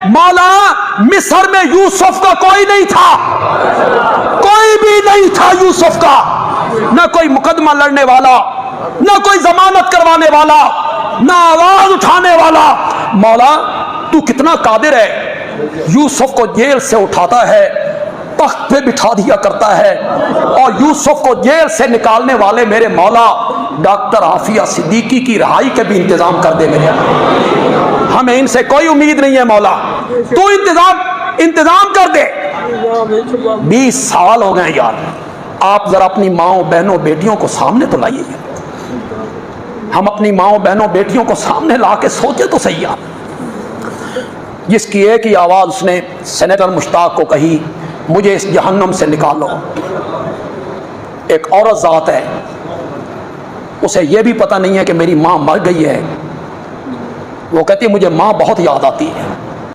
मौला मिस्र में यूसुफ का कोई नहीं था, कोई भी नहीं था यूसुफ का, ना कोई मुकदमा लड़ने वाला, ना कोई जमानत करवाने वाला, ना आवाज उठाने वाला। मौला तू कितना कादिर है, यूसुफ को जेल से उठाता है, तख्त पे बिठा दिया करता है, और यूसुफ को जेल से निकालने वाले मेरे मौला डॉक्टर आफिया सिद्दीकी की रिहाई के भी इंतजाम कर दे मेरे। हमें इनसे कोई उम्मीद नहीं है मौला, तू इंतजाम कर दे। 20 साल हो गए यार, आप जरा अपनी माओ बहनों बेटियों को सामने तो लाइए। हम अपनी माओ बहनों बेटियों को सामने ला के सोचे तो सही यार। जिसकी एक ही आवाज उसने सेनेटर मुश्ताक को कही, मुझे इस जहन्नम से निकालो। एक औरत जात है, उसे यह भी पता नहीं है कि मेरी माँ मर गई है, वो कहती है मुझे माँ बहुत याद आती है।